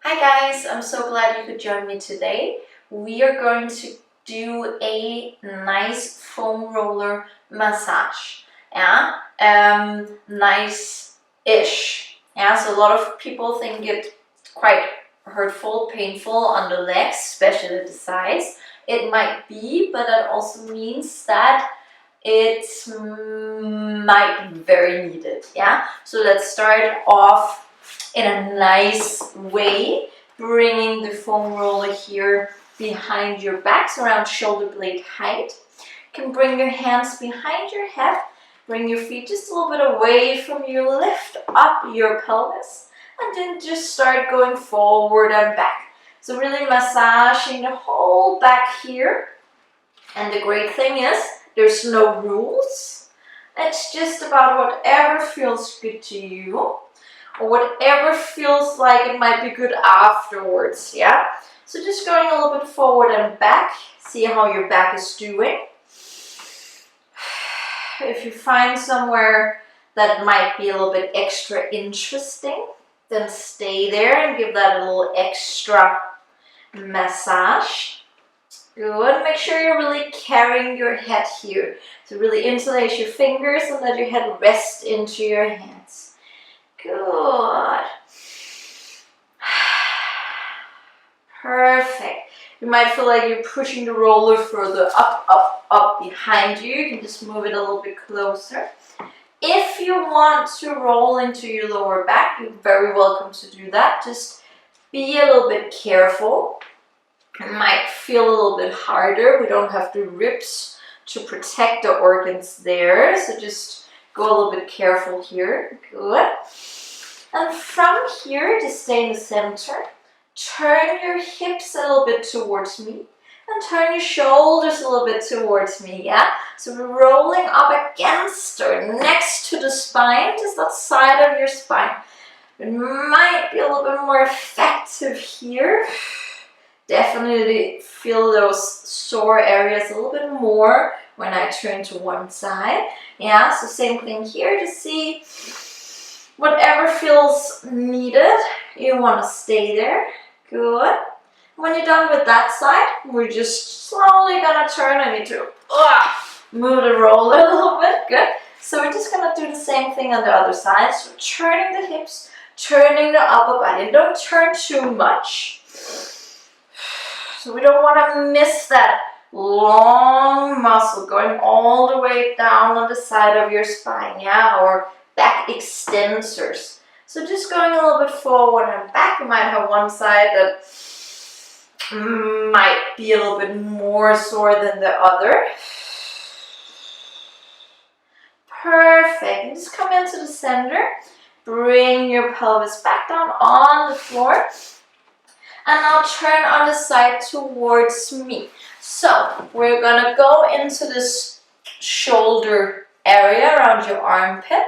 Hi guys, I'm so glad you could join me today. We are going to do a nice foam roller massage. Yeah, nice-ish. Yeah, so a lot of people think it's quite hurtful, painful on the legs, especially the sides. It might be, but that also means that it might be very needed. Yeah, so let's start off in a nice way, bringing the foam roller here behind your back, so around shoulder blade height. You can bring your hands behind your head, bring your feet just a little bit away from you, lift up your pelvis, and then just start going forward and back. So really massaging the whole back here. And the great thing is, there's no rules. It's just about whatever feels good to you, or whatever feels like it might be good afterwards, yeah? So just going a little bit forward and back, see how your back is doing. If you find somewhere that might be a little bit extra interesting, then stay there and give that a little extra massage. Good, make sure you're really carrying your head here. So really interlace your fingers and let your head rest into your hands. Good. Perfect. You might feel like you're pushing the roller further up behind you. You can just move it a little bit closer. If you want to roll into your lower back, you're very welcome to do that. Just be a little bit careful. It might feel a little bit harder. We don't have the ribs to protect the organs there. So just go a little bit careful here. Good. And from here, just stay in the center. Turn your hips a little bit towards me. And turn your shoulders a little bit towards me, yeah? So we're rolling up against or next to the spine, just that side of your spine. It might be a little bit more effective here. Definitely feel those sore areas a little bit more when I turn to one side. Yeah, so same thing here. Just see whatever feels needed. You want to stay there. Good. When you're done with that side, we're just slowly gonna turn. I need to move the roller a little bit. Good. So we're just gonna do the same thing on the other side. So turning the hips, turning the upper body. Don't turn too much. So we don't want to miss that long muscle going all the way down on the side of your spine, yeah, or back extensors. So just going a little bit forward and back. You might have one side that might be a little bit more sore than the other. Perfect. And just come into the center. Bring your pelvis back down on the floor. And now turn on the side towards me. So we're gonna go into this shoulder area around your armpit.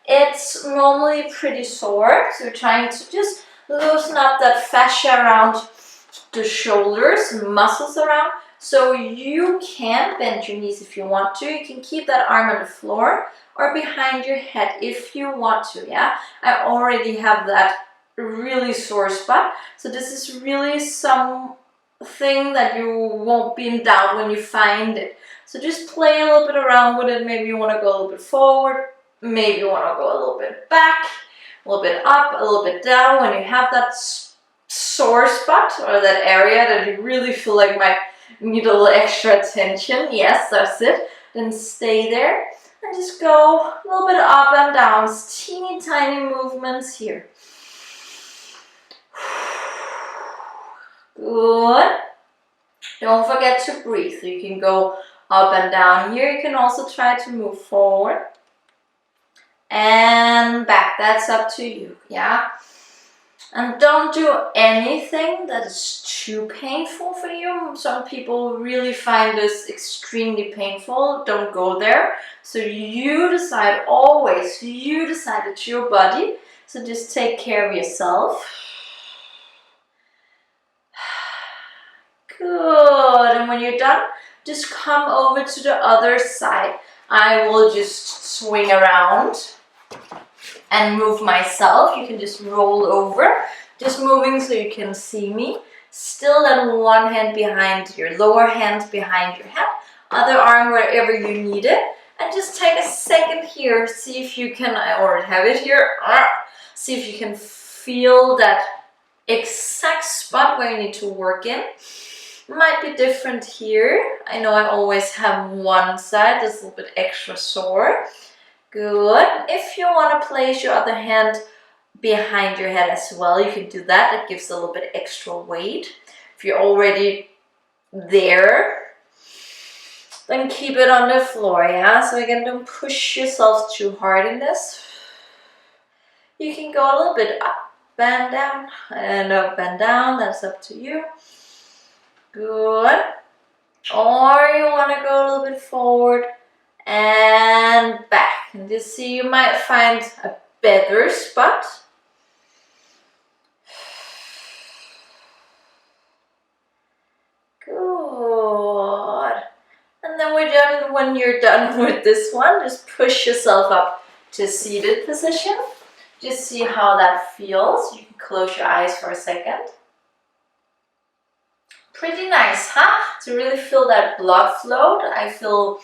It's normally pretty sore, so we're trying to just loosen up that fascia around the shoulders, muscles around. So you can bend your knees if you want to. You can keep that arm on the floor or behind your head if you want to, yeah? I already have that really sore spot. So this is really something that you won't be in doubt when you find it. So just play a little bit around with it. Maybe you want to go a little bit forward. Maybe you want to go a little bit back, a little bit up, a little bit down. When you have that sore spot or that area that you really feel like might need a little extra attention, yes, that's it, then stay there and just go a little bit up and down. It's teeny tiny movements here. Good. Don't forget to breathe. You can go up and down here. You can also try to move forward and back. That's up to you, yeah? And don't do anything that is too painful for you. Some people really find this extremely painful. Don't go there. So you decide always. You decide, it's your body. So just take care of yourself. Good. And when you're done, just come over to the other side. I will just swing around and move myself. You can just roll over Just moving so you can see me. Still that one hand behind your lower hand behind your head, other arm wherever you need it. And just take a second here, see if you can, I already have it here, see if you can feel that exact spot where you need to work in. Might be different here. I know I always have one side that's a little bit extra sore. Good. If you want to place your other hand behind your head as well, you can do that. That gives a little bit extra weight. If you're already there, then keep it on the floor, yeah? So again, don't push yourself too hard in this. You can go a little bit up and down, and up and down. That's up to you. Good. Or you want to go a little bit forward and back. And you see, you might find a better spot. Good. And then we're done. When you're done with this one, just push yourself up to seated position. Just see how that feels. You can close your eyes for a second. Pretty nice, huh? To really feel that blood flow. I feel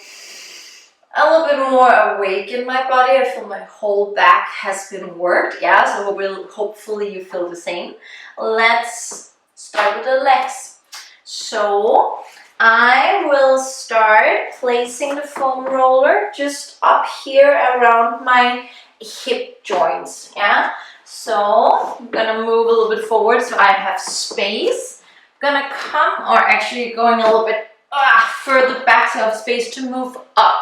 a little bit more awake in my body. I feel my whole back has been worked. Yeah, so hopefully you feel the same. Let's start with the legs. So I will start placing the foam roller just up here around my hip joints. Yeah, so I'm gonna move a little bit forward so I have space. Gonna come, or actually going a little bit further back so I have space to move up.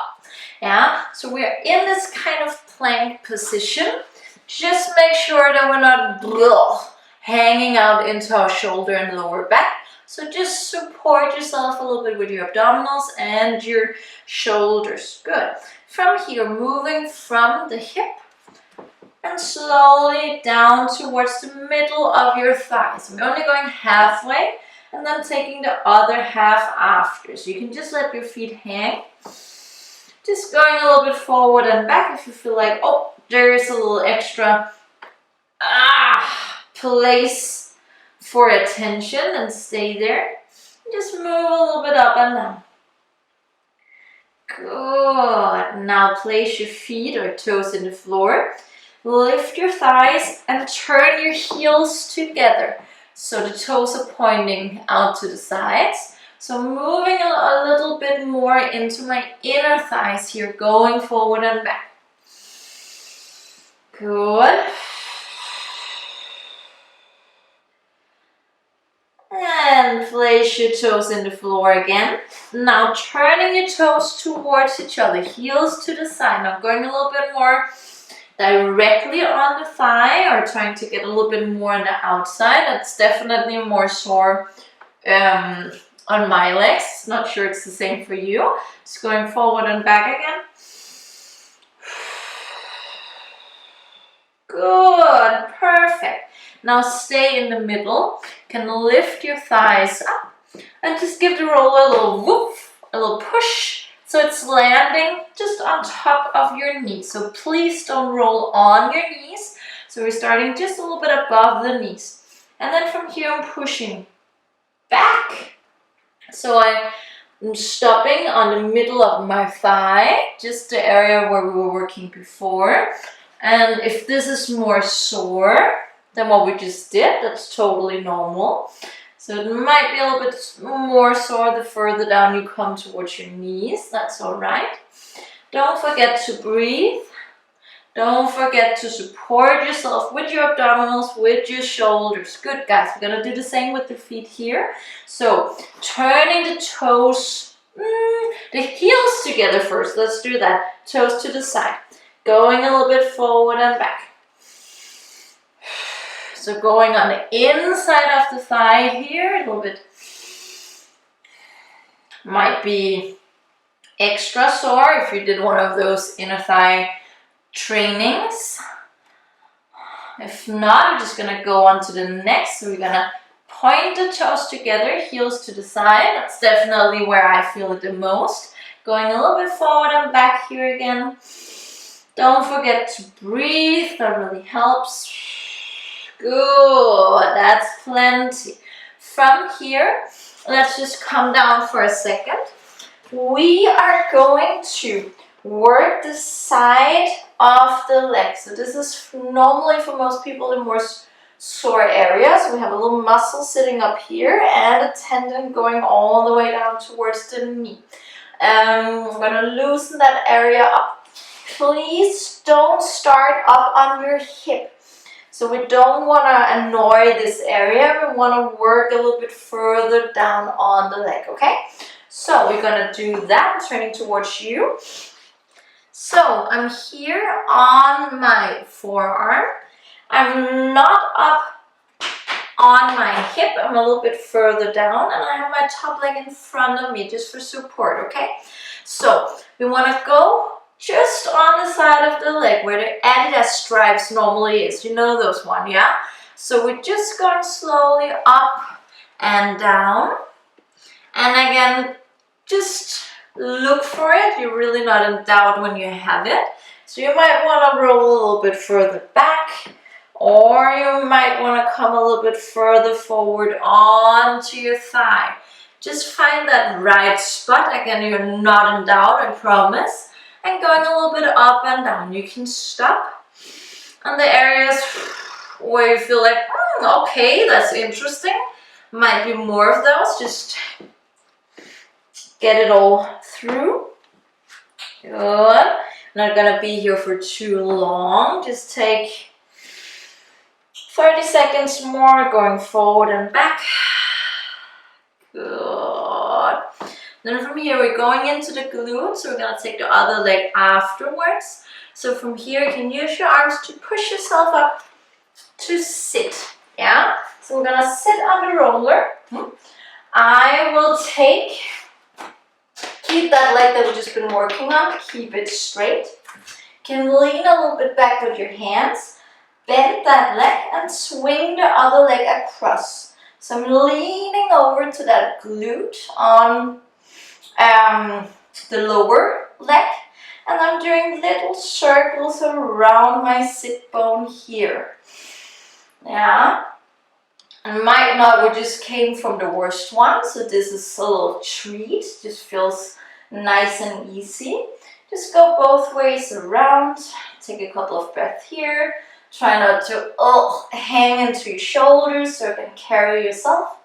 Yeah, so we're in this kind of plank position. Just make sure that we're not hanging out into our shoulder and lower back. So just support yourself a little bit with your abdominals and your shoulders. Good. From here, moving from the hip and slowly down towards the middle of your thighs. We're only going halfway and then taking the other half after. So you can just let your feet hang. Just going a little bit forward and back if you feel like, oh, there is a little extra place for attention, and stay there. Just move a little bit up and down. Good. Now place your feet or toes in the floor. Lift your thighs and turn your heels together. So the toes are pointing out to the sides. So moving a little bit more into my inner thighs here, going forward and back. Good. And place your toes in the floor again. Now turning your toes towards each other, heels to the side. Now going a little bit more directly on the thigh, or trying to get a little bit more on the outside. That's definitely more sore on my legs. Not sure it's the same for you. Just going forward and back again. Good, perfect. Now stay in the middle. You can lift your thighs up and just give the roller a little woof, a little push. So it's landing just on top of your knees. So please don't roll on your knees. So we're starting just a little bit above the knees. And then from here I'm pushing back. So I'm stopping on the middle of my thigh, just the area where we were working before. And if this is more sore than what we just did, that's totally normal. So it might be a little bit more sore the further down you come towards your knees. That's all right. Don't forget to breathe. Don't forget to support yourself with your abdominals, with your shoulders. Good, guys. We're going to do the same with the feet here. So turning the toes, the heels together first. Let's do that. Toes to the side. Going a little bit forward and back. So going on the inside of the thigh here, a little bit. Might be extra sore if you did one of those inner thigh trainings. If not, we're just going to go on to the next. So we're going to point the toes together, heels to the side. That's definitely where I feel it the most. Going a little bit forward and back here again. Don't forget to breathe. That really helps. Good, that's plenty. From here, let's just come down for a second. We are going to work the side of the leg. So this is normally for most people the more sore area. So we have a little muscle sitting up here and a tendon going all the way down towards the knee. We're going to loosen that area up. Please don't start up on your hip. So we don't want to annoy this area. We want to work a little bit further down on the leg, okay? So we're going to do that, turning towards you. So I'm here on my forearm. I'm not up on my hip. I'm a little bit further down and I have my top leg in front of me just for support, okay? So we want to go just on the side of the leg where the Adidas stripes normally is. You know those one, yeah? So we're just going slowly up and down. And again, just look for it. You're really not in doubt when you have it. So you might want to roll a little bit further back, or you might want to come a little bit further forward onto your thigh. Just find that right spot. Again, you're not in doubt, I promise. And going a little bit up and down. You can stop on the areas where you feel like, okay, that's interesting. Might be more of those. Just get it all through. Good. Not gonna be here for too long. Just take 30 seconds more going forward and back. Good. Then from here we're going into the glutes. So we're gonna take the other leg afterwards. So from here you can use your arms to push yourself up to sit. Yeah? So we're gonna sit on the roller. I will keep that leg that we've just been working on, keep it straight. You can lean a little bit back with your hands, bend that leg and swing the other leg across. So I'm leaning over to that glute on the lower leg, and I'm doing little circles around my sit bone here. Yeah. And might not, we just came from the worst one, so this is a little treat, just feels nice and easy. Just go both ways around, take a couple of breaths here, try not to hang into your shoulders so you can carry yourself.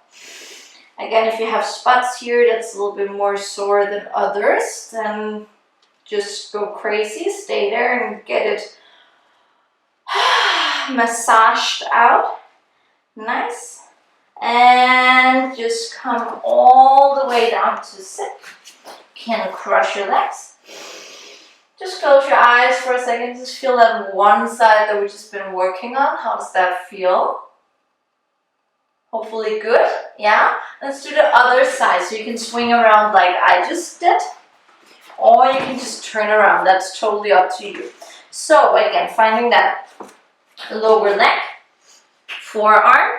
Again, if you have spots here that's a little bit more sore than others, then just go crazy, stay there and get it massaged out. Nice. And just come all the way down to sit. Can cross your legs. Just close your eyes for a second. Just feel that one side that we've just been working on. How does that feel? Hopefully good. Yeah? Let's do the other side. So you can swing around like I just did. Or you can just turn around. That's totally up to you. So again, finding that lower leg, forearm,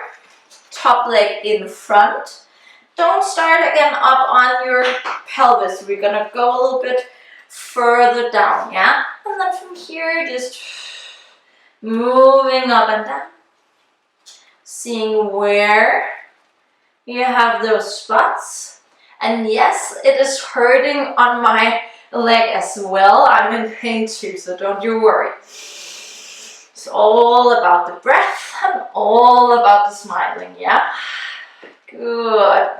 top leg in front. Don't start again up on your pelvis. We're gonna go a little bit further down, yeah? And then from here, just moving up and down. Seeing where you have those spots. And yes, it is hurting on my leg as well. I'm in pain too, so don't you worry. It's all about the breath and all about the smiling, yeah? Good.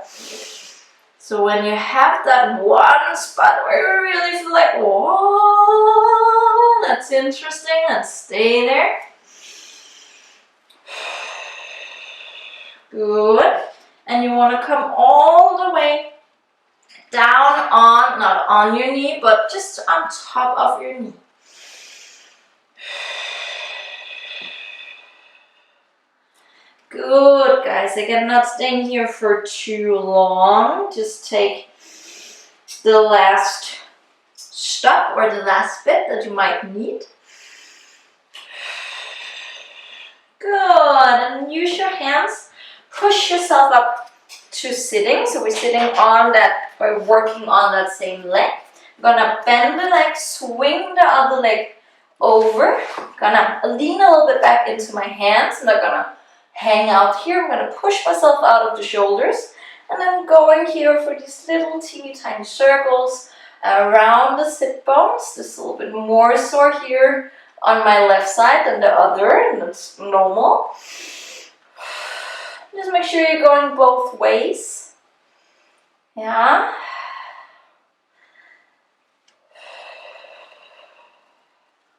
So when you have that one spot where you really feel like, whoa, that's interesting, and stay there. Good. And you want to come all the way down on, not on your knee, but just on top of your knee. Good, guys. Again, not staying here for too long. Just take the last stop or the last bit that you might need. Good. And use your hands. Push yourself up to sitting. So we're sitting on that, we're working on that same leg. Gonna bend the leg, swing the other leg over. Gonna lean a little bit back into my hands. And I'm gonna hang out here. I'm going to push myself out of the shoulders, and I'm going here for these little teeny tiny circles around the sit bones. Just a little bit more sore here on my left side than the other, and that's normal. Just make sure you're going both ways. Yeah.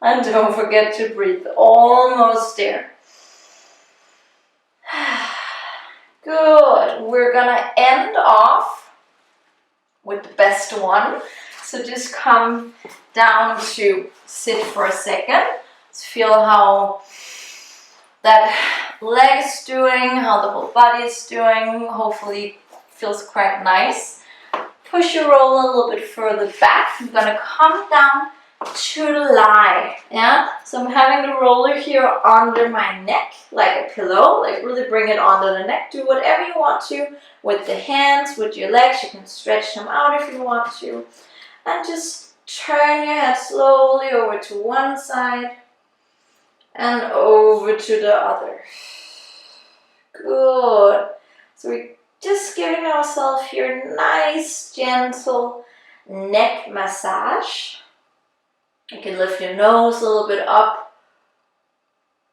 And don't forget to breathe. Almost there. Good. We're gonna end off with the best one. So just come down to sit for a second. Let's feel how that leg is doing, how the whole body is doing. Hopefully feels quite nice. Push your roll a little bit further back. I'm gonna come down to lie. Yeah, so I'm having the roller here under my neck like a pillow, like really bring it under the neck. Do whatever you want to with the hands, with your legs. You can stretch them out if you want to, and just turn your head slowly over to one side and over to the other. Good. So we're just giving ourselves here a nice gentle neck massage. You can lift your nose a little bit up.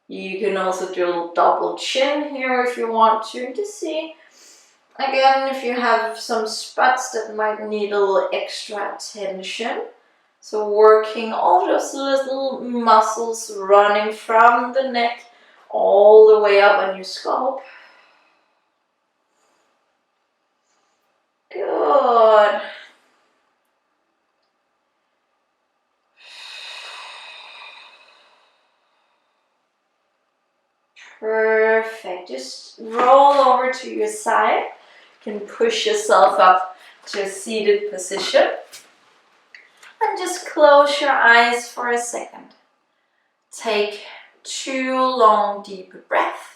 You can also do a little double chin here if you want to. Just see, again, if you have some spots that might need a little extra attention. So working all those little muscles running from the neck all the way up on your scalp. Good. Perfect. Just roll over to your side. You can push yourself up to a seated position. And just close your eyes for a second. Take 2 long, deep breaths.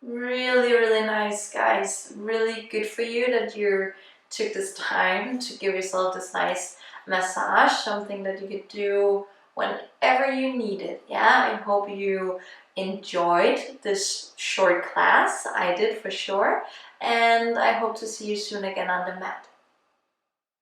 Really, really nice, guys. Really good for you that you took this time to give yourself this nice massage, something that you could do whenever you need it. Yeah, I hope you enjoyed this short class. I did for sure. And I hope to see you soon again on the mat.